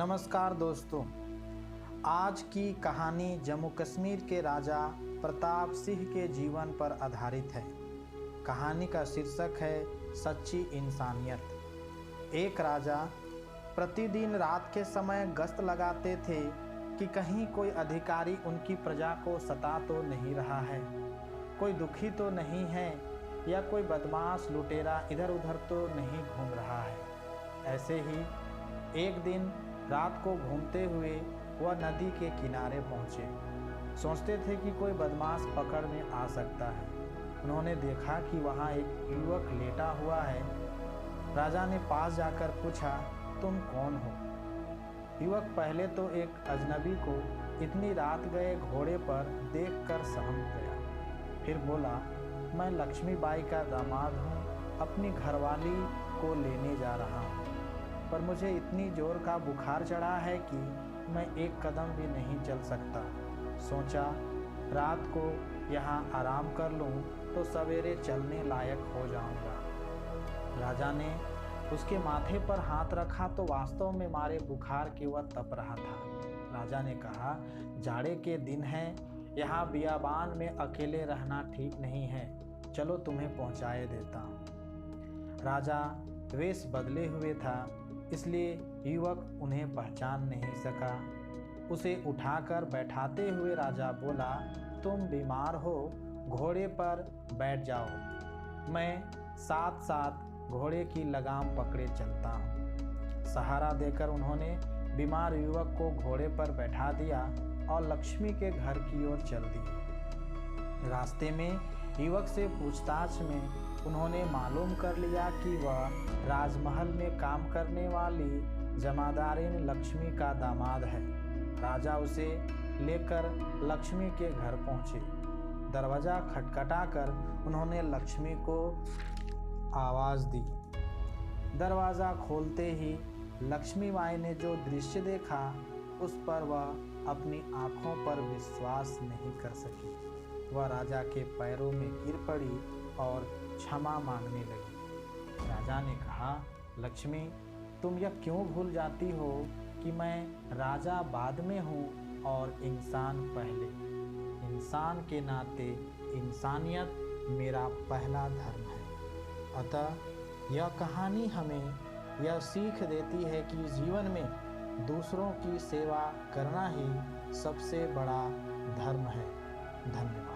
नमस्कार दोस्तों। आज की कहानी जम्मू कश्मीर के राजा प्रताप सिंह के जीवन पर आधारित है। कहानी का शीर्षक है सच्ची इंसानियत। एक राजा प्रतिदिन रात के समय गश्त लगाते थे कि कहीं कोई अधिकारी उनकी प्रजा को सता तो नहीं रहा है, कोई दुखी तो नहीं है या कोई बदमाश लुटेरा इधर उधर तो नहीं घूम रहा है। ऐसे ही एक दिन रात को घूमते हुए वह नदी के किनारे पहुँचे। सोचते थे कि कोई बदमाश पकड़ में आ सकता है। उन्होंने देखा कि वहाँ एक युवक लेटा हुआ है। राजा ने पास जाकर पूछा, तुम कौन हो? युवक पहले तो एक अजनबी को इतनी रात गए घोड़े पर देखकर सहम गया। फिर बोला, मैं लक्ष्मीबाई का दामाद हूँ, अपनी घरवाली को लेने जा रहा हूँ, पर मुझे इतनी जोर का बुखार चढ़ा है कि मैं एक कदम भी नहीं चल सकता। सोचा रात को यहाँ आराम कर लूँ तो सवेरे चलने लायक हो जाऊँगा। राजा ने उसके माथे पर हाथ रखा तो वास्तव में मारे बुखार के वह तप रहा था। राजा ने कहा, जाड़े के दिन हैं, यहाँ बियाबान में अकेले रहना ठीक नहीं है, चलो तुम्हें पहुँचाए देता हूँ। राजा वेश बदले हुए था, इसलिए युवक उन्हें पहचान नहीं सका। उसे उठाकर बैठाते हुए राजा बोला, तुम बीमार हो, घोड़े पर बैठ जाओ, मैं साथ साथ घोड़े की लगाम पकड़े चलता हूँ। सहारा देकर उन्होंने बीमार युवक को घोड़े पर बैठा दिया और लक्ष्मी के घर की ओर चल दिए। रास्ते में युवक से पूछताछ में उन्होंने मालूम कर लिया कि वह राजमहल में काम करने वाली जमादारिन लक्ष्मी का दामाद है। राजा उसे लेकर लक्ष्मी के घर पहुँचे। दरवाज़ा खटखटाकर उन्होंने लक्ष्मी को आवाज़ दी। दरवाज़ा खोलते ही लक्ष्मी माई ने जो दृश्य देखा उस पर वह अपनी आँखों पर विश्वास नहीं कर सकी। वह राजा के पैरों में गिर पड़ी और क्षमा मांगने लगी। राजा ने कहा, लक्ष्मी, तुम यह क्यों भूल जाती हो कि मैं राजा बाद में हूँ और इंसान पहले। इंसान के नाते इंसानियत मेरा पहला धर्म है। अतः यह कहानी हमें यह सीख देती है कि जीवन में दूसरों की सेवा करना ही सबसे बड़ा धर्म है। धन्यवाद।